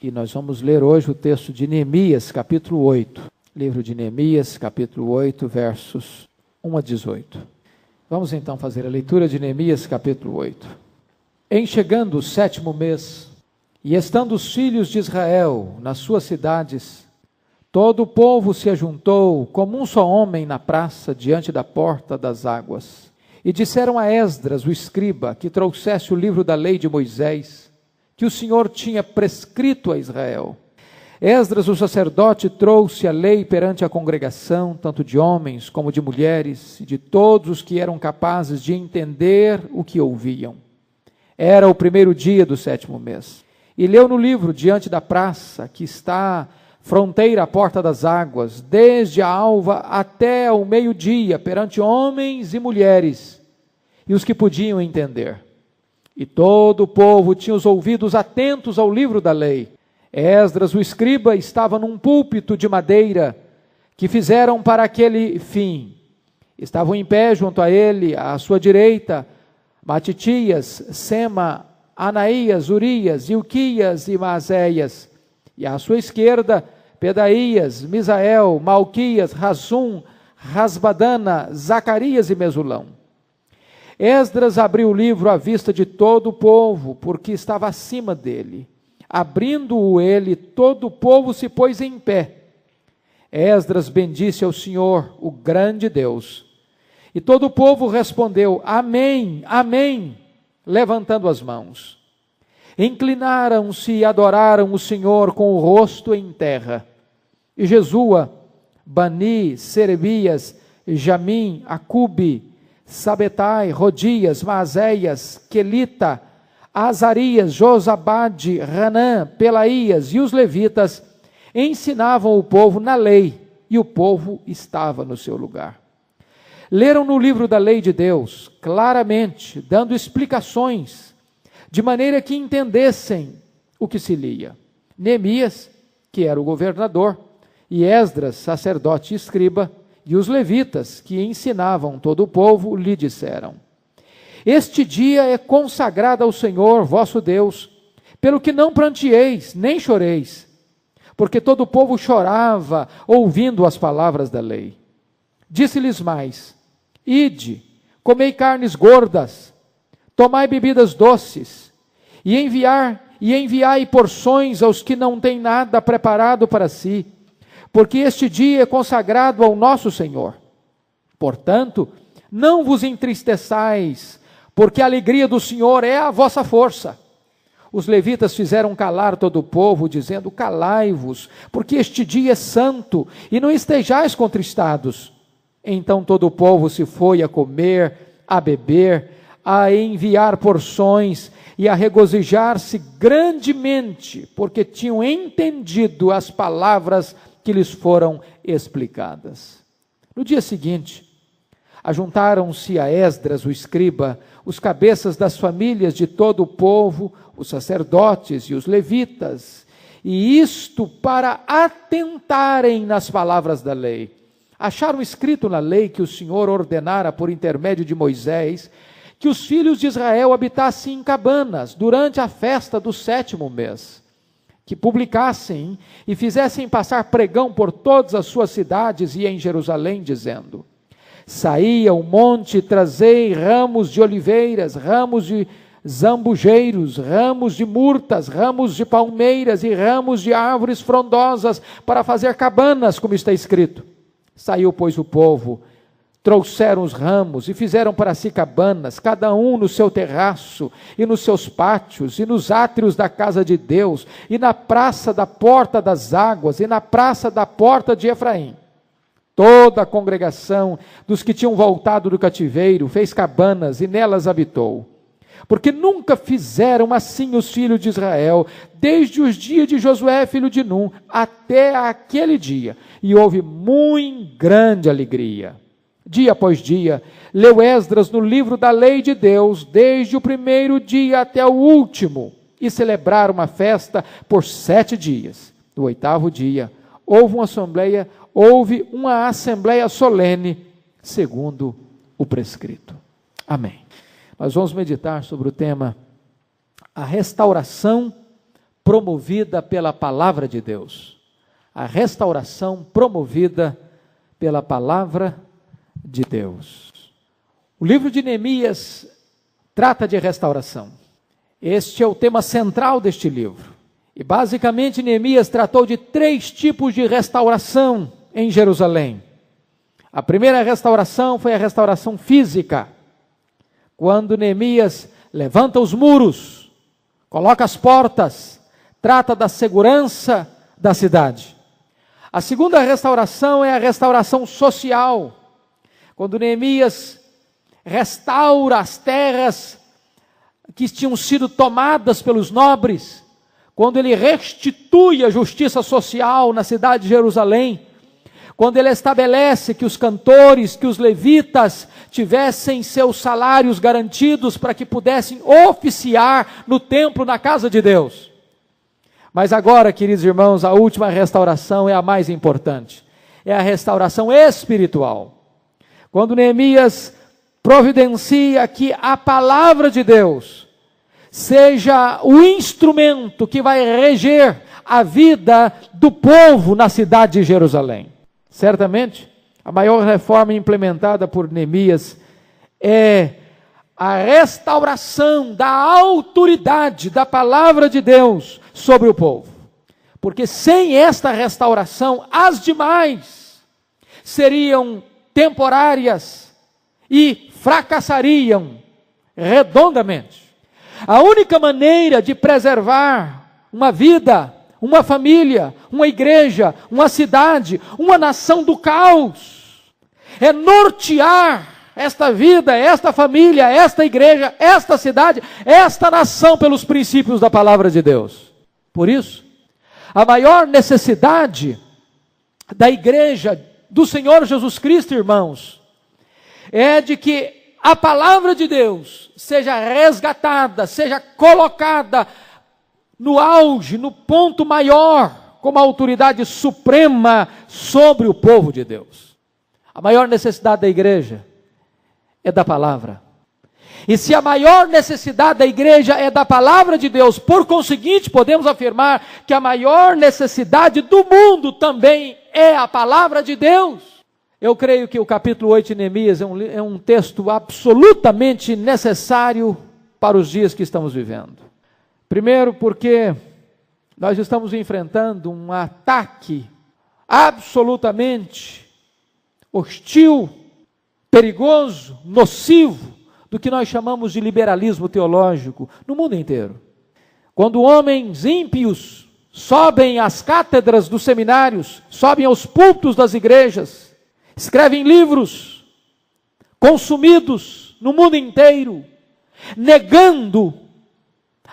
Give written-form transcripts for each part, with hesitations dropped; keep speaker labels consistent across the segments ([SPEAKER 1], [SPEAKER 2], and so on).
[SPEAKER 1] E nós vamos ler hoje o texto de Neemias, capítulo 8. Livro de Neemias, capítulo 8, versos 1 a 18. Vamos então fazer a leitura de Neemias, capítulo 8. Em chegando o 7º mês, e estando os filhos de Israel nas suas cidades, todo o povo se ajuntou como um só homem na praça diante da porta das águas. E disseram a Esdras, o escriba, que trouxesse o livro da lei de Moisés, que o Senhor tinha prescrito a Israel. Esdras, o sacerdote, trouxe a lei perante a congregação, tanto de homens como de mulheres, e de todos os que eram capazes de entender o que ouviam. Era o 1º dia do 7º mês. E leu no livro diante da praça, que está fronteira à porta das águas, desde a alva até ao meio-dia, perante homens e mulheres, e os que podiam entender. E todo o povo tinha os ouvidos atentos ao livro da lei. Esdras, o escriba, estava num púlpito de madeira, que fizeram para aquele fim. Estavam em pé junto a ele, à sua direita, Matitias, Sema, Anaías, Urias, Ilquias e Maazéias. E à sua esquerda, Pedaías, Misael, Malquias, Razum, Rasbadana, Zacarias e Mesulão. Esdras abriu o livro à vista de todo o povo, porque estava acima dele. Abrindo-o ele, todo o povo se pôs em pé. Esdras bendisse ao Senhor, o grande Deus. E todo o povo respondeu, Amém, Amém, levantando as mãos. Inclinaram-se e adoraram o Senhor com o rosto em terra. E Jesua, Bani, Serebias, Jamim, Acube, Sabetai, Rodias, Maazéias, Quelita, Azarias, Josabade, Ranã, Pelaías e os levitas ensinavam o povo na lei, e o povo estava no seu lugar. Leram no livro da lei de Deus, claramente, dando explicações, de maneira que entendessem o que se lia. Neemias, que era o governador, e Esdras, sacerdote e escriba, e os levitas, que ensinavam todo o povo, lhe disseram, Este dia é consagrado ao Senhor, vosso Deus, pelo que não pranteeis, nem choreis, porque todo o povo chorava, ouvindo as palavras da lei. Disse-lhes mais, Ide, comei carnes gordas, tomai bebidas doces, e enviai porções aos que não têm nada preparado para si, porque este dia é consagrado ao nosso Senhor. Portanto, não vos entristeçais, porque a alegria do Senhor é a vossa força. Os levitas fizeram calar todo o povo, dizendo, Calai-vos, porque este dia é santo, e não estejais contristados. Então todo o povo se foi a comer, a beber, a enviar porções, e a regozijar-se grandemente, porque tinham entendido as palavras que lhes foram explicadas. No dia seguinte, ajuntaram-se a Esdras, o escriba, os cabeças das famílias de todo o povo, os sacerdotes e os levitas, e isto para atentarem nas palavras da lei. Acharam escrito na lei que o Senhor ordenara por intermédio de Moisés, que os filhos de Israel habitassem em cabanas durante a festa do 7º mês, que publicassem e fizessem passar pregão por todas as suas cidades e em Jerusalém, dizendo, Saí ao monte e trazei ramos de oliveiras, ramos de zambujeiros, ramos de murtas, ramos de palmeiras e ramos de árvores frondosas para fazer cabanas, como está escrito. Saiu, pois, o povo, trouxeram os ramos e fizeram para si cabanas, cada um no seu terraço, e nos seus pátios, e nos átrios da casa de Deus, e na praça da porta das águas, e na praça da porta de Efraim. Toda a congregação dos que tinham voltado do cativeiro fez cabanas e nelas habitou. Porque nunca fizeram assim os filhos de Israel, desde os dias de Josué, filho de Num, até aquele dia, e houve muito grande alegria. Dia após dia, leu Esdras no livro da lei de Deus, desde o 1º dia até o último, e celebraram uma festa por 7 dias. No 8º dia, houve uma assembleia solene, segundo o prescrito. Amém. Nós vamos meditar sobre o tema, a restauração promovida pela palavra de Deus. A restauração promovida pela palavra de Deus. O livro de Neemias trata de restauração. Este é o tema central deste livro. E basicamente Neemias tratou de 3 tipos de restauração em Jerusalém. A primeira restauração foi a restauração física. Quando Neemias levanta os muros, coloca as portas, trata da segurança da cidade. A segunda restauração é a restauração social. Quando Neemias restaura as terras que tinham sido tomadas pelos nobres, quando ele restitui a justiça social na cidade de Jerusalém, quando ele estabelece que os cantores, que os levitas tivessem seus salários garantidos para que pudessem oficiar no templo, na casa de Deus. Mas agora, queridos irmãos, a última restauração é a mais importante. É a restauração espiritual. Quando Neemias providencia que a palavra de Deus seja o instrumento que vai reger a vida do povo na cidade de Jerusalém. Certamente, a maior reforma implementada por Neemias é a restauração da autoridade da palavra de Deus sobre o povo. Porque sem esta restauração, as demais seriam temporárias e fracassariam redondamente. A única maneira de preservar uma vida, uma família, uma igreja, uma cidade, uma nação do caos, é nortear esta vida, esta família, esta igreja, esta cidade, esta nação pelos princípios da palavra de Deus. Por isso, a maior necessidade da igreja do Senhor Jesus Cristo, irmãos, é de que a palavra de Deus seja resgatada, seja colocada no auge, no ponto maior, como autoridade suprema sobre o povo de Deus. A maior necessidade da igreja é da palavra. E se a maior necessidade da igreja é da palavra de Deus, por conseguinte, podemos afirmar que a maior necessidade do mundo também é a palavra de Deus. Eu creio que o capítulo 8 de Neemias é um texto absolutamente necessário para os dias que estamos vivendo. Primeiro porque nós estamos enfrentando um ataque absolutamente hostil, perigoso, nocivo, do que nós chamamos de liberalismo teológico no mundo inteiro. Quando homens ímpios sobem às cátedras dos seminários, sobem aos púlpitos das igrejas, escrevem livros consumidos no mundo inteiro, negando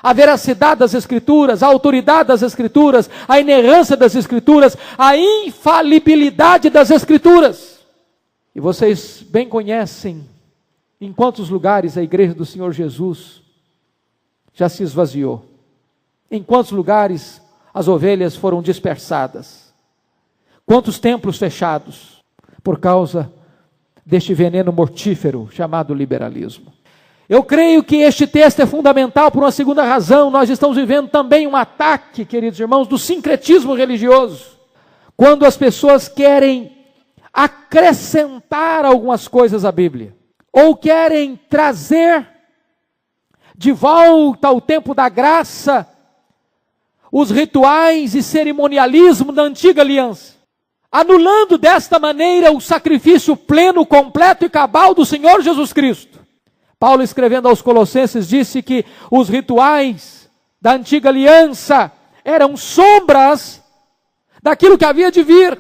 [SPEAKER 1] a veracidade das Escrituras, a autoridade das Escrituras, a inerrância das Escrituras, a infalibilidade das Escrituras. E vocês bem conhecem em quantos lugares a igreja do Senhor Jesus já se esvaziou, em quantos lugares as ovelhas foram dispersadas, quantos templos fechados, por causa deste veneno mortífero chamado liberalismo. Eu creio que este texto é fundamental por uma segunda razão. Nós estamos vivendo também um ataque, queridos irmãos, do sincretismo religioso. Quando as pessoas querem acrescentar algumas coisas à Bíblia, ou querem trazer de volta ao tempo da graça os rituais e cerimonialismo da antiga aliança, anulando desta maneira o sacrifício pleno, completo e cabal do Senhor Jesus Cristo. Paulo, escrevendo aos Colossenses, disse que os rituais da antiga aliança eram sombras daquilo que havia de vir,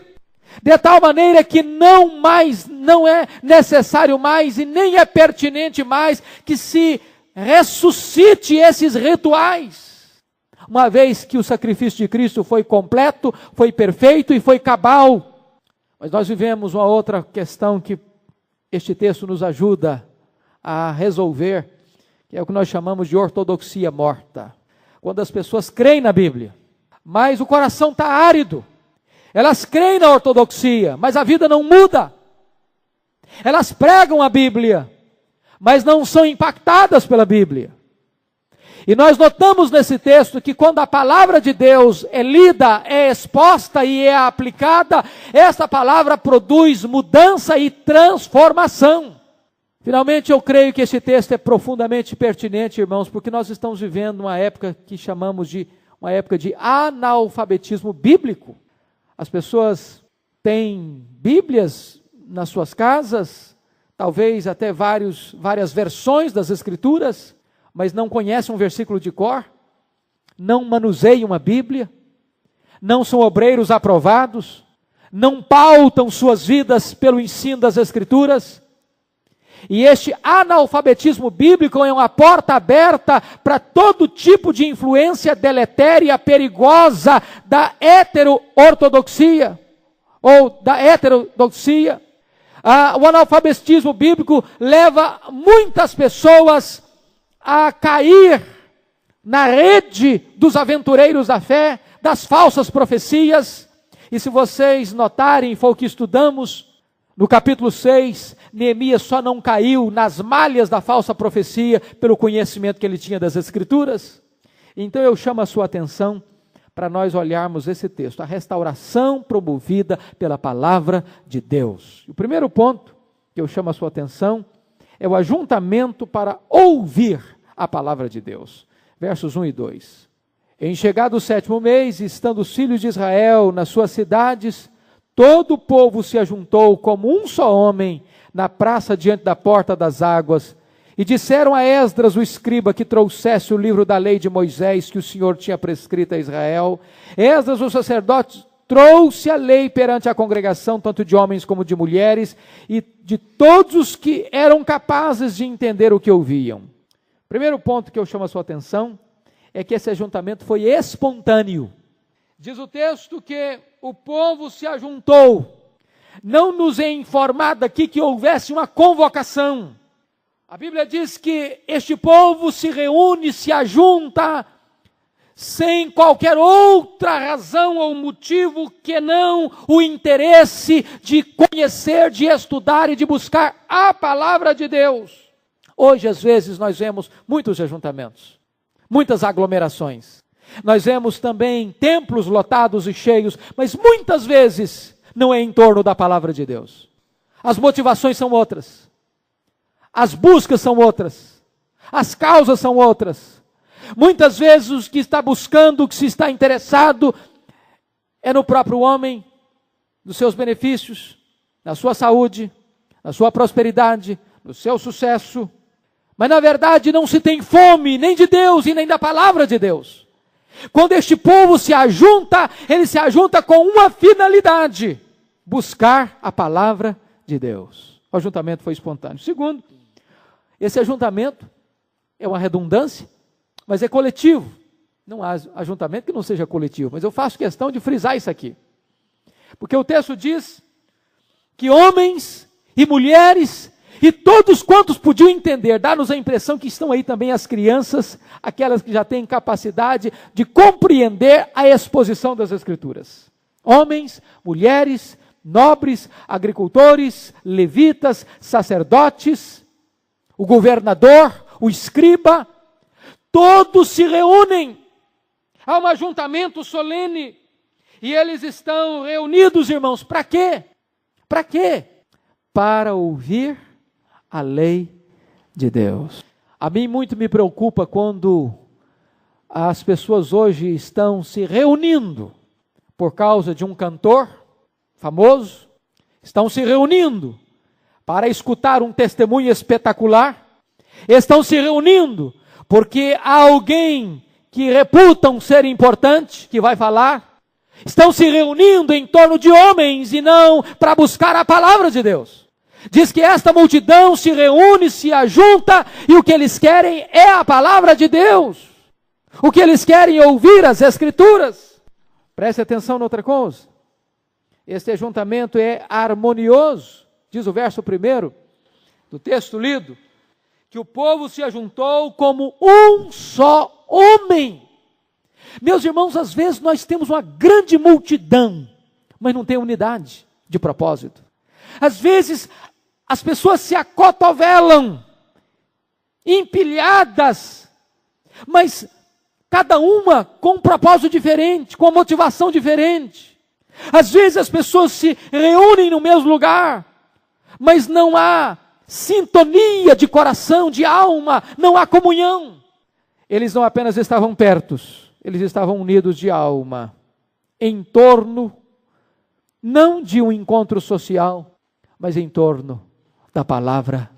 [SPEAKER 1] de tal maneira que não é necessário mais e nem é pertinente mais que se ressuscite esses rituais, uma vez que o sacrifício de Cristo foi completo, foi perfeito e foi cabal. Mas nós vivemos uma outra questão que este texto nos ajuda a resolver, que é o que nós chamamos de ortodoxia morta. Quando as pessoas creem na Bíblia, mas o coração está árido. Elas creem na ortodoxia, mas a vida não muda. Elas pregam a Bíblia, mas não são impactadas pela Bíblia. E nós notamos nesse texto que quando a palavra de Deus é lida, é exposta e é aplicada, essa palavra produz mudança e transformação. Finalmente, eu creio que esse texto é profundamente pertinente, irmãos, porque nós estamos vivendo uma época que chamamos de uma época de analfabetismo bíblico. As pessoas têm Bíblias nas suas casas, talvez até várias versões das Escrituras, mas não conhecem um versículo de cor, não manuseiam uma Bíblia, não são obreiros aprovados, não pautam suas vidas pelo ensino das Escrituras. E este analfabetismo bíblico é uma porta aberta para todo tipo de influência deletéria, perigosa da heteroortodoxia, ou da heterodoxia. O analfabetismo bíblico leva muitas pessoas a cair na rede dos aventureiros da fé, das falsas profecias. E se vocês notarem, foi o que estudamos no capítulo 6, Neemias só não caiu nas malhas da falsa profecia pelo conhecimento que ele tinha das Escrituras. Então eu chamo a sua atenção para nós olharmos esse texto, a restauração promovida pela palavra de Deus. O primeiro ponto que eu chamo a sua atenção é o ajuntamento para ouvir a palavra de Deus. Versos 1 e 2. Em chegado o 7º mês, estando os filhos de Israel nas suas cidades, todo o povo se ajuntou como um só homem na praça diante da porta das águas, e disseram a Esdras, o escriba, que trouxesse o livro da lei de Moisés que o Senhor tinha prescrito a Israel. Esdras, o sacerdote, trouxe a lei perante a congregação, tanto de homens como de mulheres, e de todos os que eram capazes de entender o que ouviam. Primeiro ponto que eu chamo a sua atenção é que esse ajuntamento foi espontâneo. Diz o texto que o povo se ajuntou. Não nos é informado aqui que houvesse uma convocação. A Bíblia diz que este povo se reúne, se ajunta, sem qualquer outra razão ou motivo que não o interesse de conhecer, de estudar e de buscar a palavra de Deus. Hoje, às vezes, nós vemos muitos ajuntamentos, muitas aglomerações. Nós vemos também templos lotados e cheios, mas muitas vezes não é em torno da palavra de Deus. As motivações são outras. As buscas são outras. As causas são outras. Muitas vezes o que está buscando, o que se está interessado, é no próprio homem, nos seus benefícios, na sua saúde, na sua prosperidade, no seu sucesso. Mas na verdade não se tem fome nem de Deus e nem da palavra de Deus. Quando este povo se ajunta, ele se ajunta com uma finalidade: buscar a palavra de Deus. O ajuntamento foi espontâneo. Segundo, esse ajuntamento é uma redundância, mas é coletivo. Não há ajuntamento que não seja coletivo, mas eu faço questão de frisar isso aqui. Porque o texto diz que homens e mulheres e todos quantos podiam entender, dá-nos a impressão que estão aí também as crianças, aquelas que já têm capacidade de compreender a exposição das Escrituras. Homens, mulheres, nobres, agricultores, levitas, sacerdotes, o governador, o escriba, todos se reúnem. Há um ajuntamento solene e eles estão reunidos, irmãos, para quê? Para quê? Para ouvir a lei de Deus. A mim muito me preocupa quando as pessoas hoje estão se reunindo por causa de um cantor famoso, estão se reunindo para escutar um testemunho espetacular, estão se reunindo porque há alguém que reputam ser importante, que vai falar, estão se reunindo em torno de homens e não para buscar a palavra de Deus. Diz que esta multidão se reúne, se ajunta, e o que eles querem é a palavra de Deus. O que eles querem é ouvir as Escrituras. Preste atenção noutra coisa. Este ajuntamento é harmonioso. Diz o verso 1 do texto lido, que o povo se ajuntou como um só homem. Meus irmãos, às vezes nós temos uma grande multidão, mas não tem unidade de propósito. Às vezes as pessoas se acotovelam, empilhadas, mas cada uma com um propósito diferente, com uma motivação diferente. Às vezes as pessoas se reúnem no mesmo lugar, mas não há sintonia de coração, de alma, não há comunhão. Eles não apenas estavam perto, eles estavam unidos de alma, em torno, não de um encontro social, mas em torno da palavra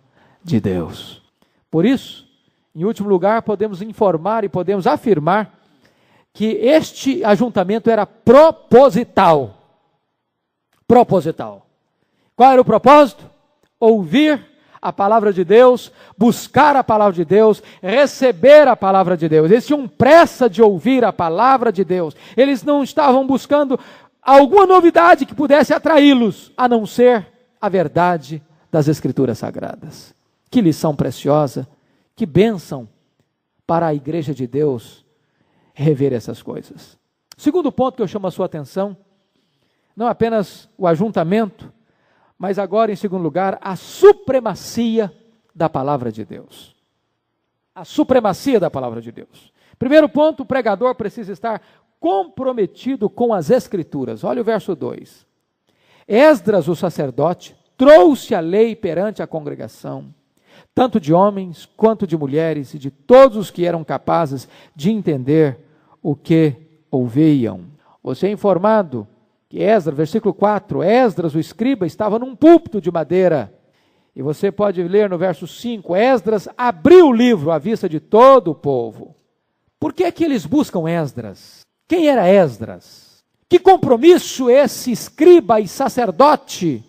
[SPEAKER 1] de Deus. Por isso, em último lugar, podemos informar e podemos afirmar que este ajuntamento era proposital. Proposital. Qual era o propósito? Ouvir a palavra de Deus, buscar a palavra de Deus, receber a palavra de Deus. Eles tinham pressa de ouvir a palavra de Deus. Eles não estavam buscando alguma novidade que pudesse atraí-los, a não ser a verdade das Escrituras Sagradas. Que lição preciosa, que bênção para a igreja de Deus rever essas coisas. Segundo ponto que eu chamo a sua atenção, não apenas o ajuntamento, mas agora, em segundo lugar, a supremacia da palavra de Deus. A supremacia da palavra de Deus. Primeiro ponto, o pregador precisa estar comprometido com as Escrituras. Olha o verso 2. Esdras, o sacerdote, trouxe a lei perante a congregação, tanto de homens quanto de mulheres, e de todos os que eram capazes de entender o que ouviam. Você é informado que Esdras, versículo 4, Esdras, o escriba, estava num púlpito de madeira. E você pode ler no verso 5, Esdras abriu o livro à vista de todo o povo. Por que é que eles buscam Esdras? Quem era Esdras? Que compromisso esse escriba e sacerdote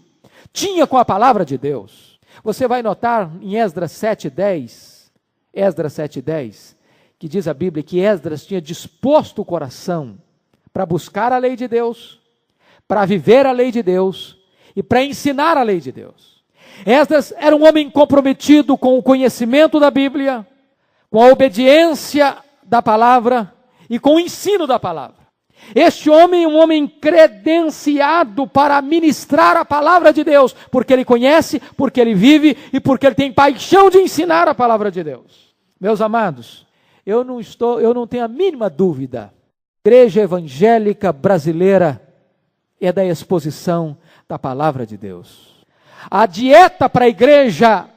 [SPEAKER 1] tinha com a palavra de Deus? Você vai notar em Esdras 7:10, que diz a Bíblia que Esdras tinha disposto o coração para buscar a lei de Deus, para viver a lei de Deus e para ensinar a lei de Deus. Esdras era um homem comprometido com o conhecimento da Bíblia, com a obediência da palavra e com o ensino da palavra. Este homem é um homem credenciado para ministrar a palavra de Deus, porque ele conhece, porque ele vive e porque ele tem paixão de ensinar a palavra de Deus. Meus amados, eu não tenho a mínima dúvida, a igreja evangélica brasileira é da exposição da palavra de Deus. A dieta para a igreja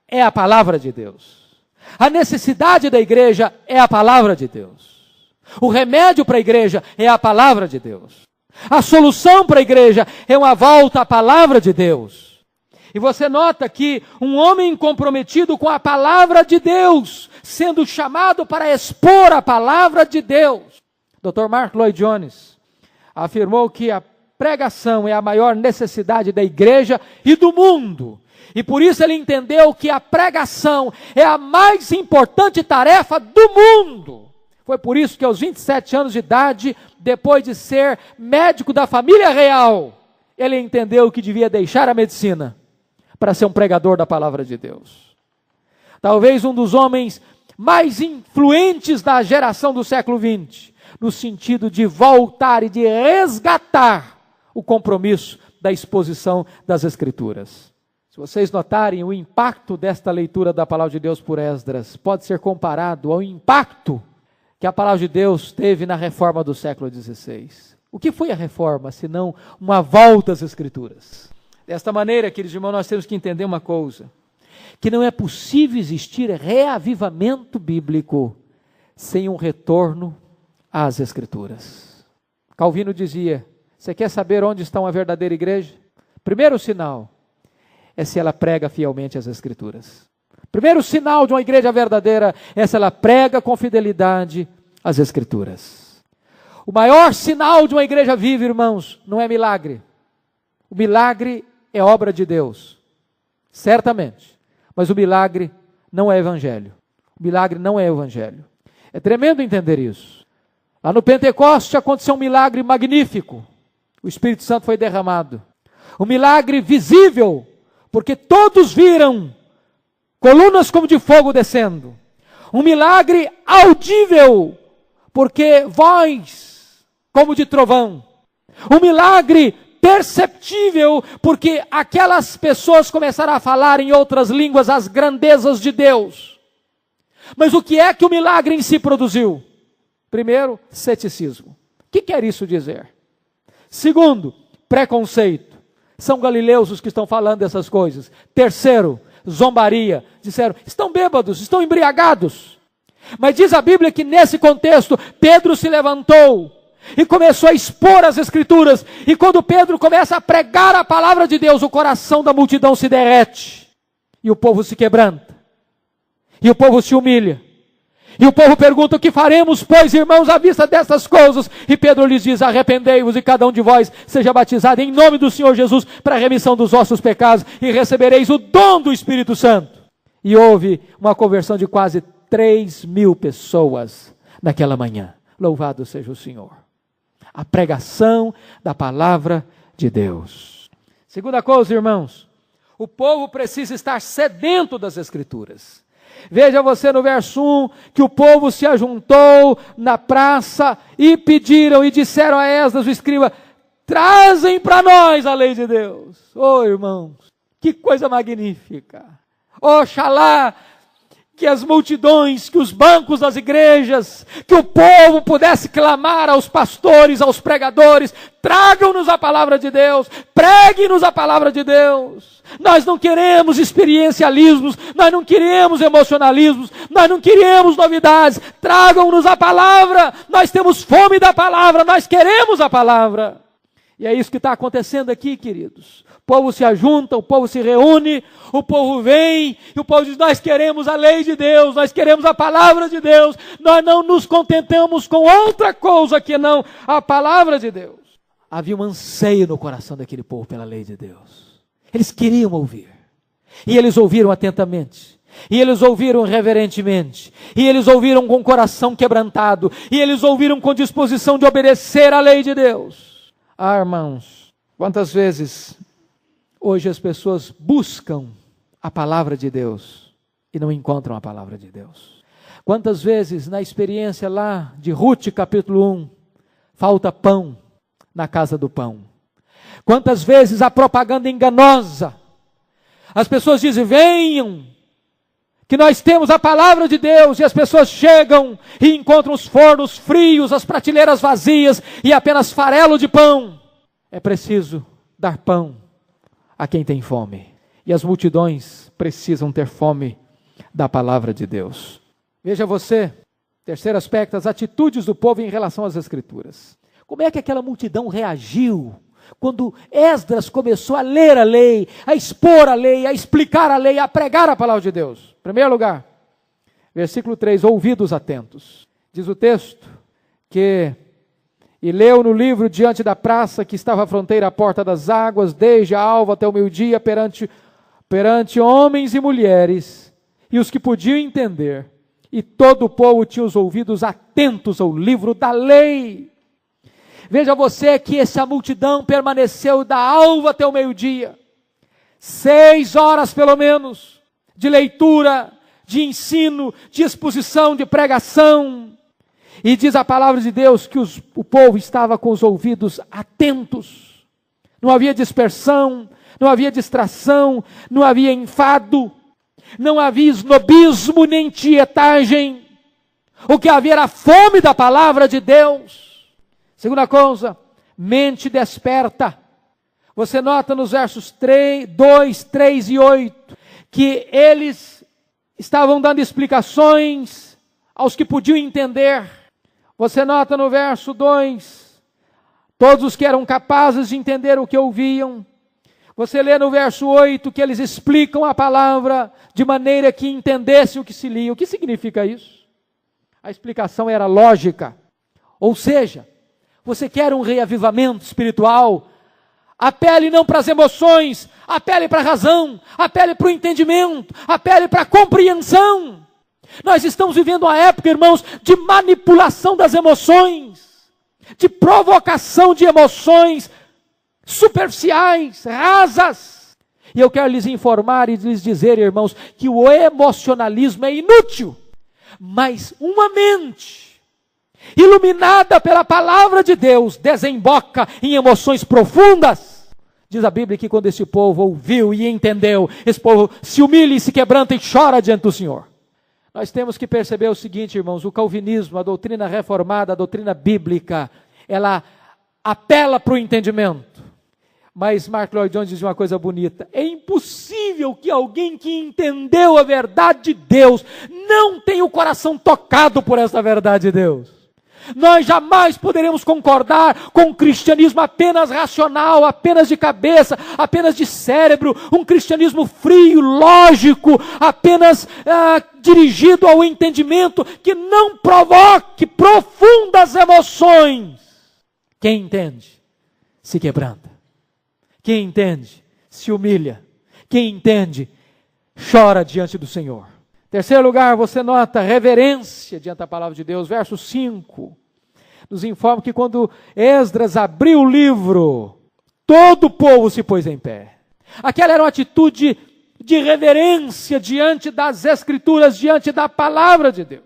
[SPEAKER 1] é a palavra de Deus. A necessidade da igreja é a palavra de Deus. O remédio para a igreja é a palavra de Deus. A solução para a igreja é uma volta à palavra de Deus. E você nota que um homem comprometido com a palavra de Deus, sendo chamado para expor a palavra de Deus. Dr. Mark Lloyd Jones afirmou que a pregação é a maior necessidade da igreja e do mundo. E por isso ele entendeu que a pregação é a mais importante tarefa do mundo. Foi por isso que aos 27 anos de idade, depois de ser médico da família real, ele entendeu que devia deixar a medicina para ser um pregador da palavra de Deus. Talvez um dos homens mais influentes da geração do século XX, no sentido de voltar e de resgatar o compromisso da exposição das Escrituras. Se vocês notarem, o impacto desta leitura da palavra de Deus por Esdras pode ser comparado ao impacto que a palavra de Deus teve na reforma do século XVI. O que foi a reforma, senão uma volta às Escrituras? Desta maneira, queridos irmãos, nós temos que entender uma coisa, que não é possível existir reavivamento bíblico sem um retorno às Escrituras. Calvino dizia, você quer saber onde está uma verdadeira igreja? Primeiro sinal é se ela prega fielmente as Escrituras. Primeiro sinal de uma igreja verdadeira é se ela prega com fidelidade as Escrituras. O maior sinal de uma igreja viva, irmãos, não é milagre. O milagre é obra de Deus, certamente. Mas o milagre não é evangelho. O milagre não é evangelho. É tremendo entender isso. Lá no Pentecoste aconteceu um milagre magnífico. O Espírito Santo foi derramado. Um milagre visível, porque todos viram colunas como de fogo descendo. Um milagre audível, porque voz como de trovão. Um milagre perceptível, porque aquelas pessoas começaram a falar em outras línguas as grandezas de Deus. Mas o que é que o milagre em si produziu? Primeiro, ceticismo. O que quer isso dizer? Segundo, preconceito. São galileus os que estão falando dessas coisas. Terceiro, zombaria. Disseram, estão bêbados, estão embriagados. Mas diz a Bíblia que nesse contexto, Pedro se levantou e começou a expor as Escrituras. E quando Pedro começa a pregar a palavra de Deus, o coração da multidão se derrete. E o povo se quebranta. E o povo se humilha. E o povo pergunta, o que faremos, pois, irmãos, à vista dessas coisas? E Pedro lhes diz, arrependei-vos e cada um de vós seja batizado em nome do Senhor Jesus para a remissão dos vossos pecados e recebereis o dom do Espírito Santo. E houve uma conversão de quase 3.000 pessoas naquela manhã. Louvado seja o Senhor. A pregação da palavra de Deus. Segunda coisa, irmãos, o povo precisa estar sedento das Escrituras. Veja você no verso 1, que o povo se ajuntou na praça e pediram e disseram a Esdras, o escriba, trazem para nós a lei de Deus. Oh, irmãos, que coisa magnífica. Oxalá que as multidões, que os bancos das igrejas, que o povo pudesse clamar aos pastores, aos pregadores, tragam-nos a palavra de Deus, pregue-nos a palavra de Deus. Nós não queremos experiencialismos, nós não queremos emocionalismos, nós não queremos novidades, tragam-nos a palavra, nós temos fome da palavra, nós queremos a palavra. E é isso que está acontecendo aqui, queridos. O povo se ajunta, o povo se reúne, o povo vem, e o povo diz, nós queremos a lei de Deus, nós queremos a palavra de Deus, nós não nos contentamos com outra coisa que não a palavra de Deus. Havia um anseio no coração daquele povo pela lei de Deus. Eles queriam ouvir, e eles ouviram atentamente, e eles ouviram reverentemente, e eles ouviram com o coração quebrantado, e eles ouviram com disposição de obedecer à lei de Deus. Ah, irmãos, quantas vezes hoje as pessoas buscam a palavra de Deus e não encontram a palavra de Deus. Quantas vezes na experiência lá de Ruth capítulo 1, falta pão na casa do pão. Quantas vezes a propaganda enganosa, as pessoas dizem, venham, que nós temos a palavra de Deus, e as pessoas chegam e encontram os fornos frios, as prateleiras vazias e apenas farelo de pão. É preciso dar pão a quem tem fome. E as multidões precisam ter fome da palavra de Deus. Veja você, terceiro aspecto, as atitudes do povo em relação às Escrituras. Como é que aquela multidão reagiu quando Esdras começou a ler a lei, a expor a lei, a explicar a lei, a pregar a palavra de Deus? Em primeiro lugar, versículo 3, ouvidos atentos. Diz o texto que e leu no livro diante da praça que estava à fronteira à porta das águas, desde a alva até o meio-dia, perante homens e mulheres, e os que podiam entender, e todo o povo tinha os ouvidos atentos ao livro da lei. Veja você que essa multidão permaneceu da alva até o meio-dia, 6 horas pelo menos, de leitura, de ensino, de exposição, de pregação. E diz a palavra de Deus que o povo estava com os ouvidos atentos. Não havia dispersão, não havia distração, não havia enfado, não havia esnobismo nem tietagem. O que havia era a fome da palavra de Deus. Segunda coisa, mente desperta. Você nota nos versos 2, 3 e 8, que eles estavam dando explicações aos que podiam entender. Você nota no verso 2, todos os que eram capazes de entender o que ouviam. Você lê no verso 8 que eles explicam a palavra de maneira que entendessem o que se lia. O que significa isso? A explicação era lógica. Ou seja, você quer um reavivamento espiritual? Apele não para as emoções, apele para a razão, apele para o entendimento, apele para a compreensão. Nós estamos vivendo uma época, irmãos, de manipulação das emoções, de provocação de emoções superficiais, rasas. E eu quero lhes informar e lhes dizer, irmãos, que o emocionalismo é inútil, mas uma mente iluminada pela palavra de Deus desemboca em emoções profundas. Diz a Bíblia que quando esse povo ouviu e entendeu, esse povo se humilha e se quebranta e chora diante do Senhor. Nós temos que perceber o seguinte, irmãos, o calvinismo, a doutrina reformada, a doutrina bíblica, ela apela para o entendimento. Mas Mark Lloyd Jones diz uma coisa bonita: é impossível que alguém que entendeu a verdade de Deus não tenha o coração tocado por essa verdade de Deus. Nós jamais poderemos concordar com um cristianismo apenas racional, apenas de cabeça, apenas de cérebro, um cristianismo frio, lógico, apenas dirigido ao entendimento, que não provoque profundas emoções. Quem entende, se quebranta. Quem entende, se humilha. Quem entende, chora diante do Senhor. Terceiro lugar, você nota reverência diante da palavra de Deus. Verso 5 nos informa que quando Esdras abriu o livro, todo o povo se pôs em pé. Aquela era uma atitude de reverência diante das Escrituras, diante da palavra de Deus.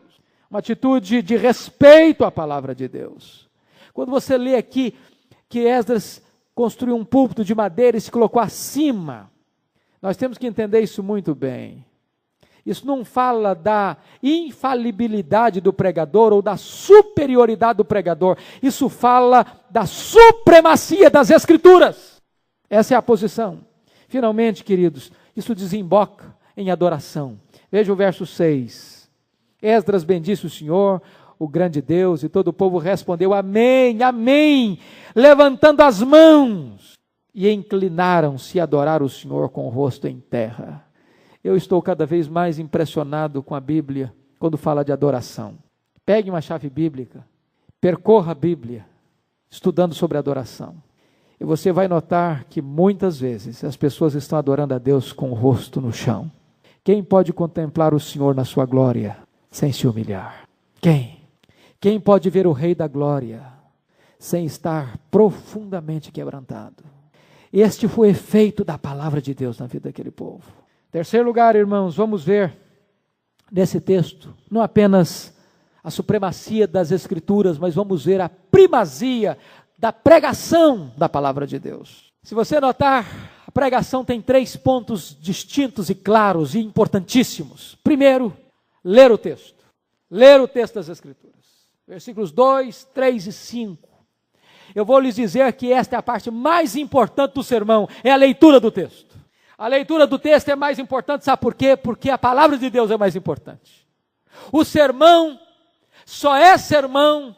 [SPEAKER 1] Uma atitude de respeito à palavra de Deus. Quando você lê aqui que Esdras construiu um púlpito de madeira e se colocou acima, nós temos que entender isso muito bem. Isso não fala da infalibilidade do pregador ou da superioridade do pregador. Isso fala da supremacia das Escrituras. Essa é a posição. Finalmente, queridos, isso desemboca em adoração. Veja o verso 6. Esdras bendisse o Senhor, o grande Deus, e todo o povo respondeu: amém, amém, levantando as mãos, e inclinaram-se a adorar o Senhor com o rosto em terra. Eu estou cada vez mais impressionado com a Bíblia quando fala de adoração. Pegue uma chave bíblica, percorra a Bíblia, estudando sobre adoração. E você vai notar que muitas vezes as pessoas estão adorando a Deus com o rosto no chão. Quem pode contemplar o Senhor na sua glória sem se humilhar? Quem? Quem pode ver o Rei da Glória sem estar profundamente quebrantado? Este foi o efeito da palavra de Deus na vida daquele povo. Terceiro lugar, irmãos, vamos ver nesse texto, não apenas a supremacia das Escrituras, mas vamos ver a primazia da pregação da palavra de Deus. Se você notar, a pregação tem 3 pontos distintos e claros e importantíssimos. Primeiro, ler o texto. Ler o texto das Escrituras. Versículos 2, 3 e 5. Eu vou lhes dizer que esta é a parte mais importante do sermão, é a leitura do texto. A leitura do texto é mais importante, sabe por quê? Porque a palavra de Deus é mais importante. O sermão só é sermão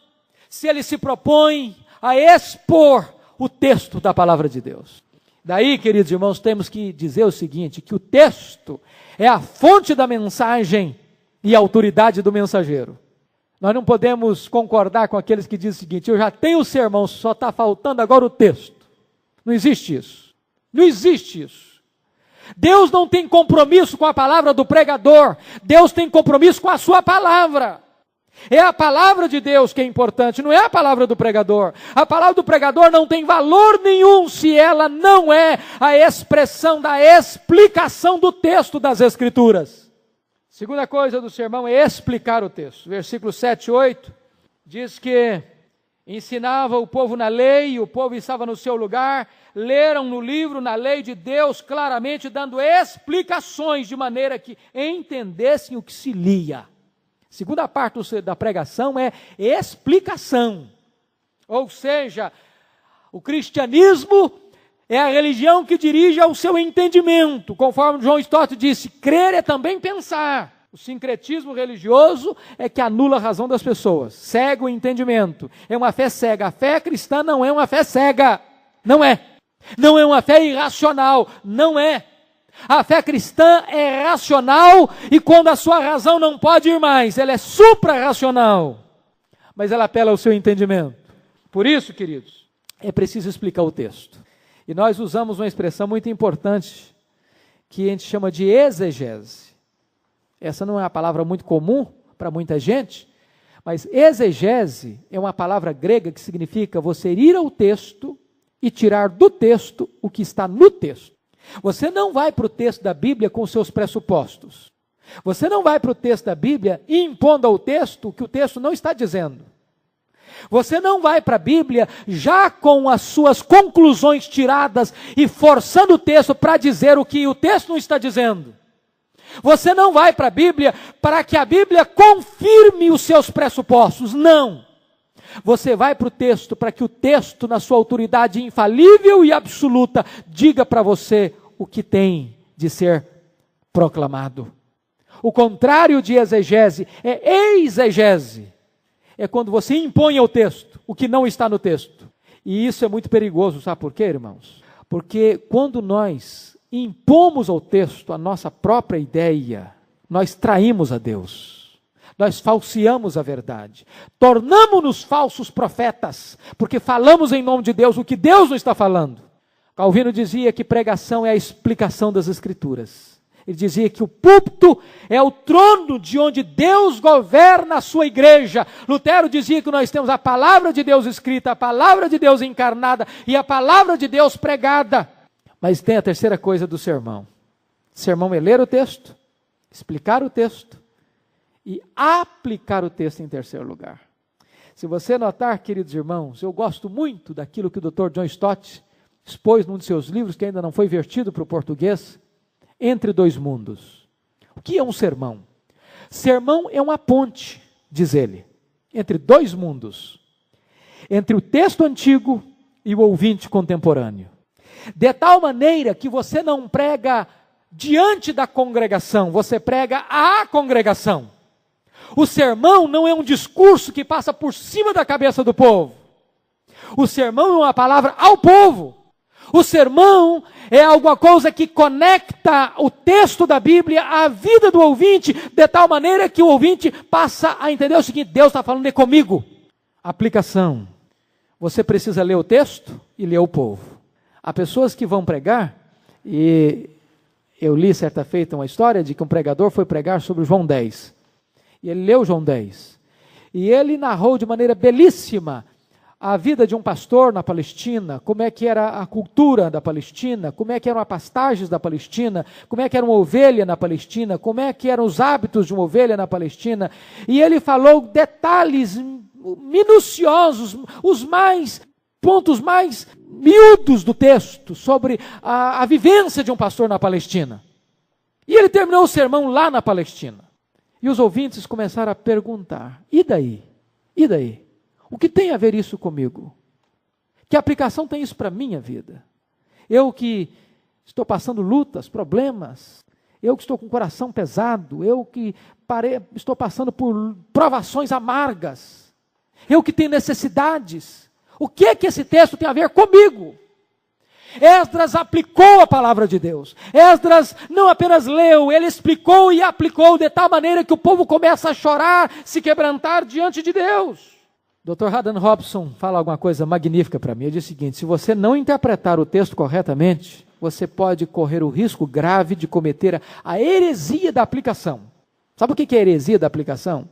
[SPEAKER 1] se ele se propõe a expor o texto da palavra de Deus. Daí, queridos irmãos, temos que dizer o seguinte, que o texto é a fonte da mensagem e a autoridade do mensageiro. Nós não podemos concordar com aqueles que dizem o seguinte: eu já tenho o sermão, só está faltando agora o texto. Não existe isso. Não existe isso. Deus não tem compromisso com a palavra do pregador. Deus tem compromisso com a sua palavra. É a palavra de Deus que é importante, não é a palavra do pregador. A palavra do pregador não tem valor nenhum se ela não é a expressão da explicação do texto das Escrituras. Segunda coisa do sermão é explicar o texto. Versículos 7 e 8 diz que ensinava o povo na lei, o povo estava no seu lugar, leram no livro, na lei de Deus, claramente dando explicações de maneira que entendessem o que se lia. Segunda parte da pregação é explicação. Ou seja, o cristianismo é a religião que dirige ao seu entendimento. Conforme John Stott disse, crer é também pensar. O sincretismo religioso é que anula a razão das pessoas, cega o entendimento. É uma fé cega. A fé cristã não é uma fé cega. Não é. Não é uma fé irracional. Não é. A fé cristã é racional e quando a sua razão não pode ir mais, ela é supra-racional. Mas ela apela ao seu entendimento. Por isso, queridos, é preciso explicar o texto. E nós usamos uma expressão muito importante que a gente chama de exegese. Essa não é uma palavra muito comum para muita gente, mas exegese é uma palavra grega que significa você ir ao texto e tirar do texto o que está no texto. Você não vai para o texto da Bíblia com seus pressupostos. Você não vai para o texto da Bíblia impondo ao texto o que o texto não está dizendo. Você não vai para a Bíblia já com as suas conclusões tiradas e forçando o texto para dizer o que o texto não está dizendo. Você não vai para a Bíblia para que a Bíblia confirme os seus pressupostos, não. Você vai para o texto para que o texto, na sua autoridade infalível e absoluta, diga para você o que tem de ser proclamado. O contrário de exegese é exegese. É quando você impõe ao texto o que não está no texto. E isso é muito perigoso, sabe por quê, irmãos? Porque quando nós impomos ao texto a nossa própria ideia, nós traímos a Deus, nós falseamos a verdade, tornamos-nos falsos profetas, porque falamos em nome de Deus o que Deus não está falando. Calvino dizia que pregação é a explicação das Escrituras. Ele dizia que o púlpito é o trono de onde Deus governa a sua igreja. Lutero dizia que nós temos a palavra de Deus escrita, a palavra de Deus encarnada e a palavra de Deus pregada. Mas tem a terceira coisa do sermão. O sermão é ler o texto, explicar o texto e aplicar o texto em terceiro lugar. Se você notar, queridos irmãos, eu gosto muito daquilo que o Dr. John Stott expôs num de seus livros, que ainda não foi vertido para o português, Entre Dois Mundos. O que é um sermão? Sermão é uma ponte, diz ele, entre dois mundos. Entre o texto antigo e o ouvinte contemporâneo. De tal maneira que você não prega diante da congregação, você prega à congregação. O sermão não é um discurso que passa por cima da cabeça do povo. O sermão é uma palavra ao povo. O sermão é alguma coisa que conecta o texto da Bíblia à vida do ouvinte, de tal maneira que o ouvinte passa a entender o seguinte: Deus está falando comigo. Aplicação. Você precisa ler o texto e ler o povo. Há pessoas que vão pregar, e eu li certa feita uma história de que um pregador foi pregar sobre João 10. E ele leu João 10. E ele narrou de maneira belíssima a vida de um pastor na Palestina, como é que era a cultura da Palestina, como é que eram as pastagens da Palestina, como é que era uma ovelha na Palestina, como é que eram os hábitos de uma ovelha na Palestina. E ele falou detalhes minuciosos, pontos mais miúdos do texto, sobre a vivência de um pastor na Palestina. E ele terminou o sermão lá na Palestina. E os ouvintes começaram a perguntar: e daí? E daí? O que tem a ver isso comigo? Que aplicação tem isso para a minha vida? Eu que estou passando lutas, problemas, eu que estou com o coração pesado, eu que estou passando por provações amargas, eu que tenho necessidades. O que é que esse texto tem a ver comigo? Esdras aplicou a palavra de Deus. Esdras não apenas leu, ele explicou e aplicou de tal maneira que o povo começa a chorar, se quebrantar diante de Deus. Dr. Haddon Robson fala alguma coisa magnífica para mim. Ele diz o seguinte: se você não interpretar o texto corretamente, você pode correr o risco grave de cometer a heresia da aplicação. Sabe o que é a heresia da aplicação?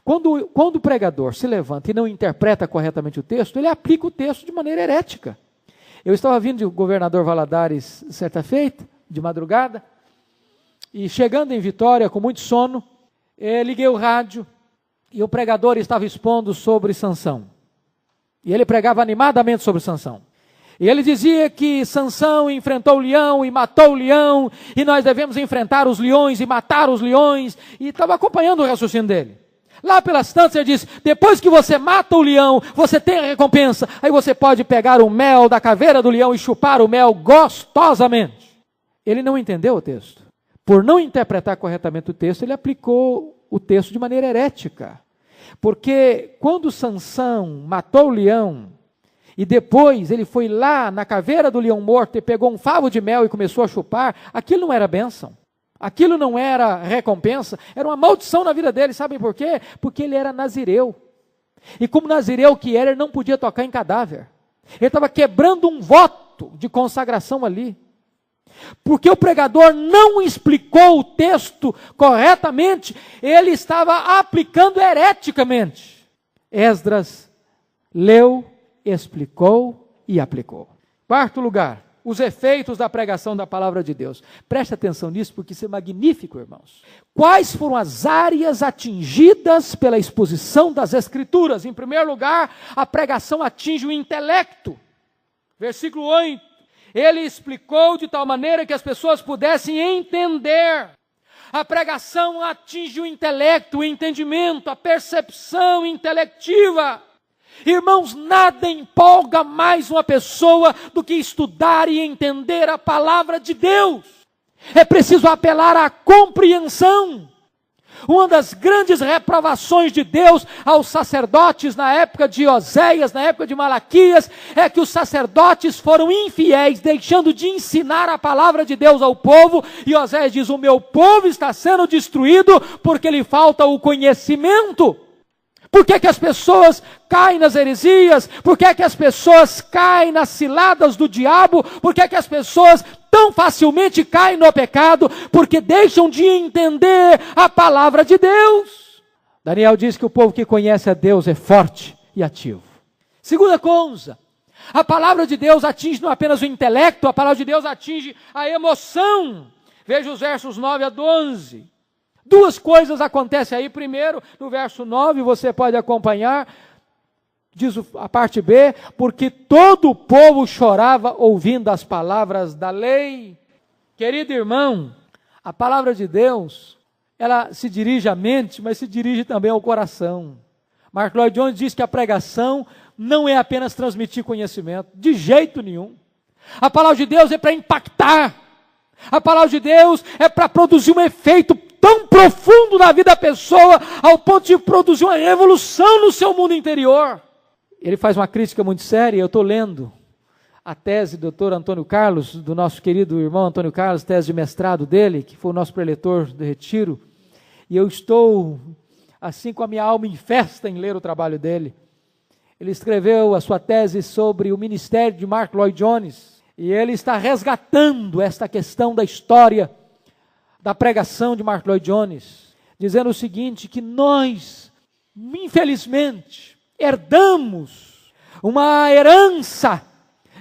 [SPEAKER 1] Quando o pregador se levanta e não interpreta corretamente o texto, ele aplica o texto de maneira herética. Eu estava vindo de Governador Valadares certa feita, de madrugada, e chegando em Vitória com muito sono, liguei o rádio e o pregador estava expondo sobre Sansão. E ele pregava animadamente sobre Sansão. E ele dizia que Sansão enfrentou o leão e matou o leão, e nós devemos enfrentar os leões e matar os leões, e estava acompanhando o raciocínio dele. Lá pelas tantas ele disse: depois que você mata o leão, você tem a recompensa. Aí você pode pegar o mel da caveira do leão e chupar o mel gostosamente. Ele não entendeu o texto. Por não interpretar corretamente o texto, ele aplicou o texto de maneira herética. Porque quando Sansão matou o leão, e depois ele foi lá na caveira do leão morto e pegou um favo de mel e começou a chupar, aquilo não era bênção. Aquilo não era recompensa, era uma maldição na vida dele. Sabem por quê? Porque ele era nazireu. E como nazireu que era, ele não podia tocar em cadáver. Ele estava quebrando um voto de consagração ali. Porque o pregador não explicou o texto corretamente, ele estava aplicando hereticamente. Esdras leu, explicou e aplicou. Quarto lugar, os efeitos da pregação da palavra de Deus. Preste atenção nisso, porque isso é magnífico, irmãos. Quais foram as áreas atingidas pela exposição das Escrituras? Em primeiro lugar, a pregação atinge o intelecto. Versículo 8. Ele explicou de tal maneira que as pessoas pudessem entender. A pregação atinge o intelecto, o entendimento, a percepção intelectiva. Irmãos, nada empolga mais uma pessoa do que estudar e entender a palavra de Deus. É preciso apelar à compreensão. Uma das grandes reprovações de Deus aos sacerdotes na época de Oséias, na época de Malaquias, é que os sacerdotes foram infiéis, deixando de ensinar a palavra de Deus ao povo. E Oséias diz: o meu povo está sendo destruído porque lhe falta o conhecimento. Por que as pessoas caem nas heresias? Por que as pessoas caem nas ciladas do diabo? Por que as pessoas tão facilmente caem no pecado? Porque deixam de entender a palavra de Deus. Daniel diz que o povo que conhece a Deus é forte e ativo. Segunda coisa, a palavra de Deus atinge não apenas o intelecto, a palavra de Deus atinge a emoção. Veja os versos 9 a 12. Duas coisas acontecem aí. Primeiro, no verso 9, você pode acompanhar, diz a parte B: porque todo o povo chorava ouvindo as palavras da lei. Querido irmão, a palavra de Deus, ela se dirige à mente, mas se dirige também ao coração. Mark Lloyd Jones diz que a pregação não é apenas transmitir conhecimento, de jeito nenhum. A palavra de Deus é para impactar. A palavra de Deus é para produzir um efeito tão profundo na vida da pessoa, ao ponto de produzir uma revolução no seu mundo interior. Ele faz uma crítica muito séria. Eu estou lendo a tese do Dr. Antônio Carlos, do nosso querido irmão Antônio Carlos, tese de mestrado dele, que foi o nosso preletor do retiro, e eu estou, assim, com a minha alma em festa em ler o trabalho dele. Ele escreveu a sua tese sobre o ministério de Mark Lloyd Jones, e ele está resgatando esta questão da história da pregação de Mark Lloyd Jones, dizendo o seguinte: que nós, infelizmente, herdamos uma herança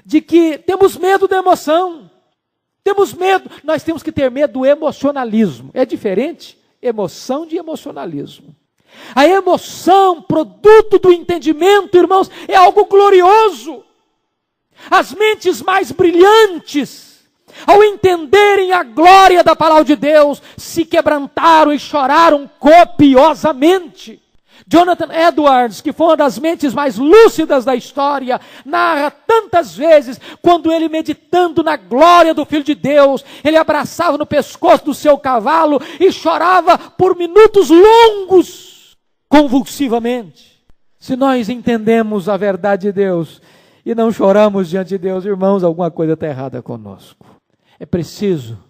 [SPEAKER 1] de que temos medo da emoção. Temos medo, nós temos que ter medo do emocionalismo. É diferente emoção de emocionalismo. A emoção, produto do entendimento, irmãos, é algo glorioso. As mentes mais brilhantes, ao entenderem a glória da palavra de Deus, se quebrantaram e choraram copiosamente. Jonathan Edwards, que foi uma das mentes mais lúcidas da história, narra tantas vezes, quando ele, meditando na glória do Filho de Deus, ele abraçava no pescoço do seu cavalo e chorava por minutos longos, convulsivamente. Se nós entendemos a verdade de Deus e não choramos diante de Deus, irmãos, alguma coisa está errada conosco. É preciso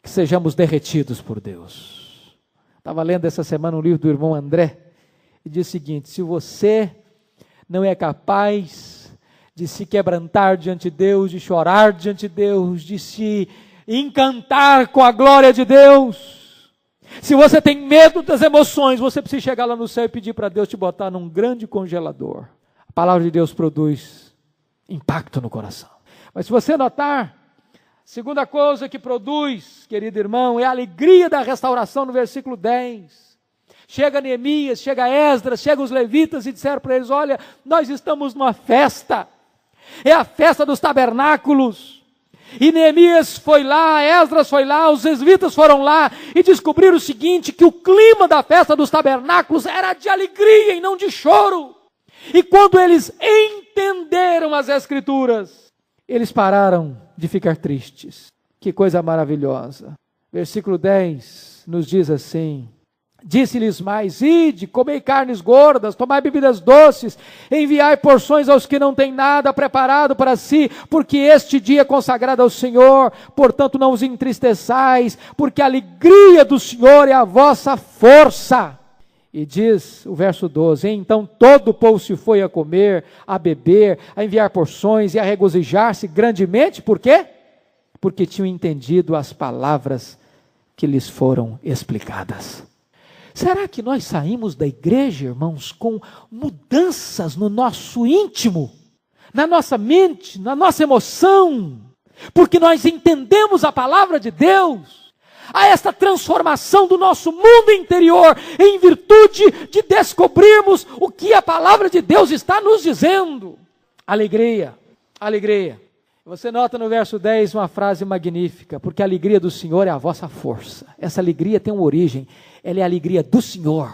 [SPEAKER 1] que sejamos derretidos por Deus. Estava lendo essa semana um livro do irmão André, e diz o seguinte: se você não é capaz de se quebrantar diante de Deus, de chorar diante de Deus, de se encantar com a glória de Deus, se você tem medo das emoções, você precisa chegar lá no céu e pedir para Deus te botar num grande congelador. A palavra de Deus produz impacto no coração. Mas se você notar, segunda coisa que produz, querido irmão, é a alegria da restauração, no versículo 10. Chega Neemias, chega Esdras, chegam os levitas e disseram para eles: olha, nós estamos numa festa, é a festa dos tabernáculos. E Neemias foi lá, Esdras foi lá, os levitas foram lá e descobriram o seguinte: que o clima da festa dos tabernáculos era de alegria e não de choro. E quando eles entenderam as Escrituras, eles pararam de ficar tristes. Que coisa maravilhosa. Versículo 10 nos diz assim: disse-lhes mais: ide, comei carnes gordas, tomai bebidas doces, enviai porções aos que não têm nada preparado para si, porque este dia é consagrado ao Senhor, portanto não os entristeçais, porque a alegria do Senhor é a vossa força. E diz o verso 12: então todo o povo se foi a comer, a beber, a enviar porções e a regozijar-se grandemente. Por quê? Porque tinham entendido as palavras que lhes foram explicadas. Será que nós saímos da igreja, irmãos, com mudanças no nosso íntimo, na nossa mente, na nossa emoção, porque nós entendemos a palavra de Deus? Há esta transformação do nosso mundo interior, em virtude de descobrirmos o que a palavra de Deus está nos dizendo. Alegria, alegria. Você nota no verso 10 uma frase magnífica, porque a alegria do Senhor é a vossa força. Essa alegria tem uma origem, ela é a alegria do Senhor.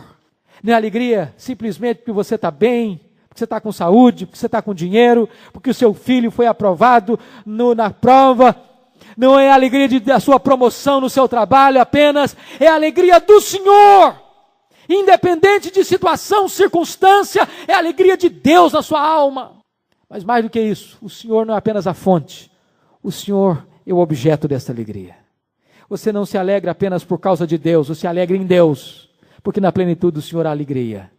[SPEAKER 1] Não é alegria simplesmente porque você está bem, porque você está com saúde, porque você está com dinheiro, porque o seu filho foi aprovado na prova. Não é a alegria da sua promoção no seu trabalho apenas, é a alegria do Senhor. Independente de situação, circunstância, é a alegria de Deus na sua alma. Mas mais do que isso, o Senhor não é apenas a fonte, o Senhor é o objeto dessa alegria. Você não se alegra apenas por causa de Deus, você se alegra em Deus, porque na plenitude do Senhor há alegria.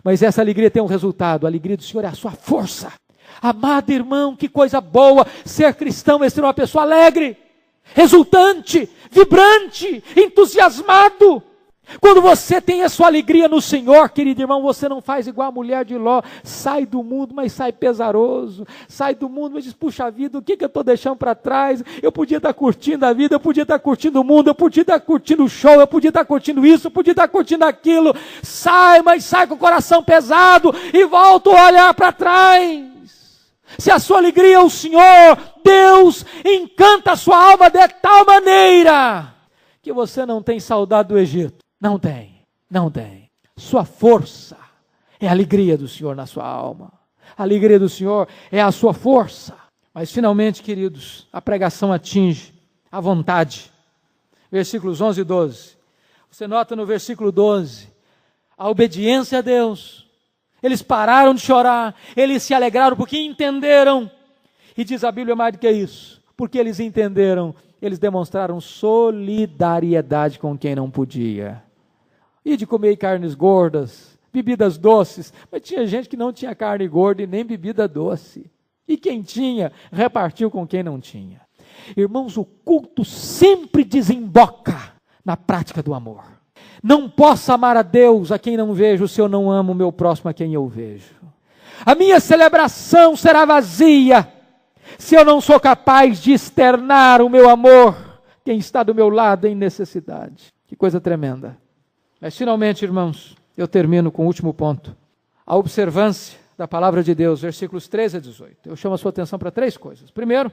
[SPEAKER 1] Mas essa alegria tem um resultado, a alegria do Senhor é a sua força. Amado irmão, que coisa boa ser cristão, é ser uma pessoa alegre, exultante, vibrante, entusiasmado. Quando você tem a sua alegria no Senhor, querido irmão, você não faz igual a mulher de Ló, sai do mundo, mas sai pesaroso, sai do mundo, mas diz, puxa vida, o que eu estou deixando para trás? Eu podia estar curtindo a vida, eu podia estar curtindo o mundo, eu podia estar curtindo o show, eu podia estar curtindo isso, eu podia estar curtindo aquilo, mas sai com o coração pesado e volta a olhar para trás. Se a sua alegria é o Senhor, Deus encanta a sua alma de tal maneira que você não tem saudade do Egito. Não tem. Sua força é a alegria do Senhor na sua alma. A alegria do Senhor é a sua força. Mas finalmente, queridos, a pregação atinge a vontade. Versículos 11 e 12. Você nota no versículo 12, a obediência a Deus. Eles pararam de chorar, eles se alegraram porque entenderam. E diz a Bíblia mais do que isso, porque eles entenderam, eles demonstraram solidariedade com quem não podia. E de comer carnes gordas, bebidas doces, mas tinha gente que não tinha carne gorda e nem bebida doce. E quem tinha, repartiu com quem não tinha. Irmãos, o culto sempre desemboca na prática do amor. Não posso amar a Deus a quem não vejo, se eu não amo o meu próximo a quem eu vejo. A minha celebração será vazia, se eu não sou capaz de externar o meu amor, quem está do meu lado em necessidade. Que coisa tremenda. Mas finalmente, irmãos, eu termino com o último ponto. A observância da palavra de Deus, versículos 13 a 18. Eu chamo a sua atenção para 3 coisas. Primeiro,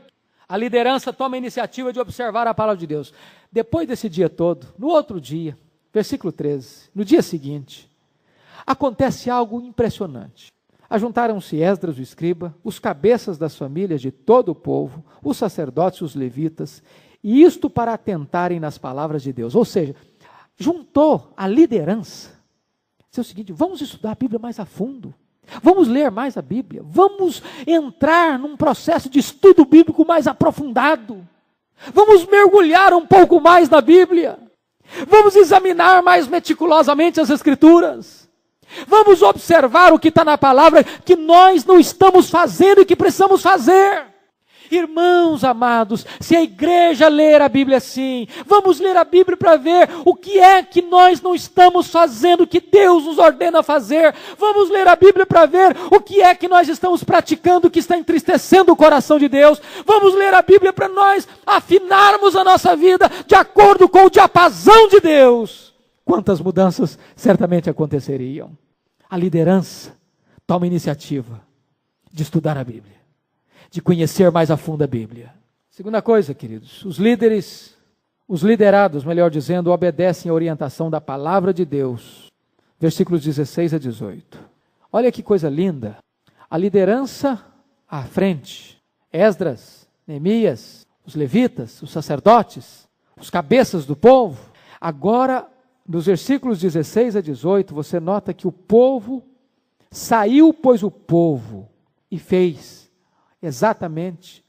[SPEAKER 1] a liderança toma a iniciativa de observar a palavra de Deus. Depois desse dia todo, no outro dia, versículo 13, no dia seguinte, acontece algo impressionante. Ajuntaram-se Esdras, o escriba, os cabeças das famílias de todo o povo, os sacerdotes e os levitas, e isto para atentarem nas palavras de Deus. Ou seja, juntou a liderança. É o seguinte, vamos estudar a Bíblia mais a fundo. Vamos ler mais a Bíblia. Vamos entrar num processo de estudo bíblico mais aprofundado. Vamos mergulhar um pouco mais na Bíblia. Vamos examinar mais meticulosamente as Escrituras. Vamos observar o que está na palavra que nós não estamos fazendo e que precisamos fazer. Irmãos amados, se a igreja ler a Bíblia assim, vamos ler a Bíblia para ver o que é que nós não estamos fazendo, que Deus nos ordena fazer. Vamos ler a Bíblia para ver o que é que nós estamos praticando, que está entristecendo o coração de Deus. Vamos ler a Bíblia para nós afinarmos a nossa vida de acordo com o diapasão de Deus. Quantas mudanças certamente aconteceriam. A liderança toma iniciativa de estudar a Bíblia, de conhecer mais a fundo a Bíblia. Segunda coisa, queridos, os liderados, melhor dizendo, obedecem à orientação da palavra de Deus. Versículos 16 a 18. Olha que coisa linda. A liderança à frente. Esdras, Neemias, os levitas, os sacerdotes, os cabeças do povo. Agora, nos versículos 16 a 18, você nota que o povo saiu, pois o povo, e fez exatamente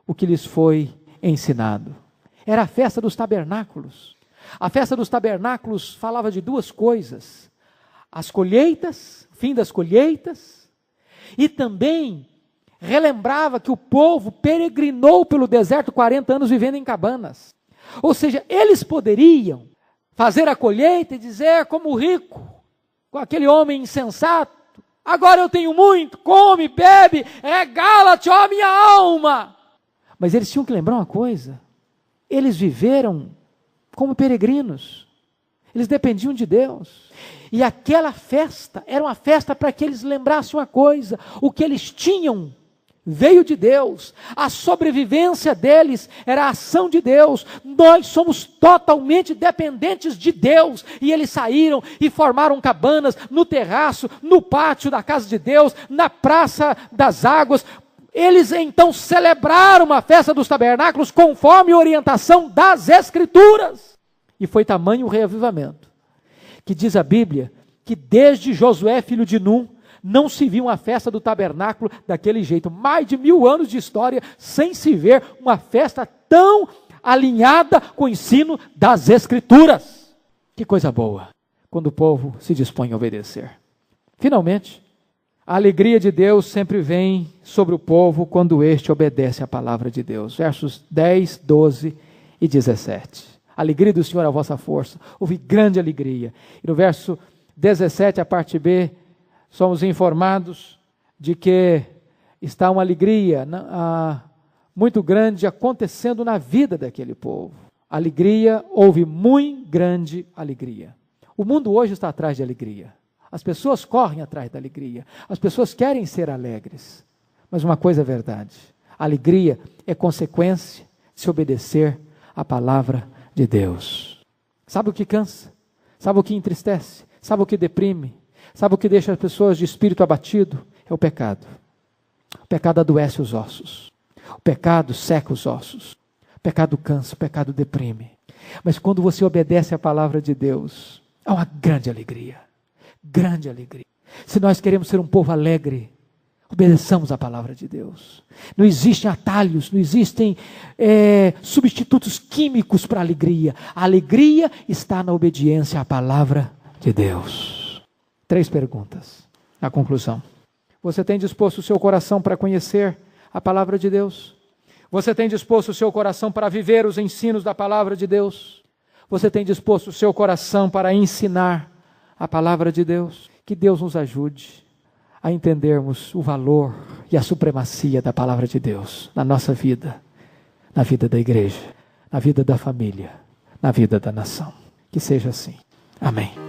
[SPEAKER 1] o que lhes foi ensinado. Era a festa dos tabernáculos. A festa dos tabernáculos falava de 2 coisas: as colheitas, fim das colheitas, e também relembrava que o povo peregrinou pelo deserto 40 anos vivendo em cabanas. Ou seja, eles poderiam fazer a colheita e dizer como o rico, com aquele homem insensato: agora eu tenho muito, come, bebe, regala-te, ó minha alma. Mas eles tinham que lembrar uma coisa: eles viveram como peregrinos, eles dependiam de Deus, e aquela festa era uma festa para que eles lembrassem uma coisa: o que eles tinham veio de Deus, a sobrevivência deles era a ação de Deus. Nós somos totalmente dependentes de Deus, e eles saíram e formaram cabanas no terraço, no pátio da casa de Deus, na praça das águas. Eles então celebraram uma festa dos tabernáculos conforme a orientação das Escrituras, e foi tamanho o reavivamento, que diz a Bíblia, que desde Josué, filho de Num, não se viu uma festa do tabernáculo daquele jeito. Mais de 1000 anos de história sem se ver uma festa tão alinhada com o ensino das Escrituras. Que coisa boa, quando o povo se dispõe a obedecer. Finalmente, a alegria de Deus sempre vem sobre o povo quando este obedece à palavra de Deus. Versos 10, 12 e 17. A alegria do Senhor é a vossa força. Houve grande alegria. E no verso 17, a parte B, somos informados de que está uma alegria muito grande acontecendo na vida daquele povo. Alegria, houve muito grande alegria. O mundo hoje está atrás de alegria. As pessoas correm atrás da alegria. As pessoas querem ser alegres. Mas uma coisa é verdade. A alegria é consequência de se obedecer à palavra de Deus. Sabe o que cansa? Sabe o que entristece? Sabe o que deprime? Sabe o que deixa as pessoas de espírito abatido? É o pecado. O pecado adoece os ossos. O pecado seca os ossos. O pecado cansa, o pecado deprime. Mas quando você obedece à palavra de Deus, há uma grande alegria. Grande alegria. Se nós queremos ser um povo alegre, obedeçamos à palavra de Deus. Não existem atalhos, não existem substitutos químicos para a alegria. A alegria está na obediência à palavra de Deus. 3 perguntas, na conclusão. Você tem disposto o seu coração para conhecer a palavra de Deus? Você tem disposto o seu coração para viver os ensinos da palavra de Deus? Você tem disposto o seu coração para ensinar a palavra de Deus? Que Deus nos ajude a entendermos o valor e a supremacia da palavra de Deus na nossa vida, na vida da igreja, na vida da família, na vida da nação. Que seja assim. Amém.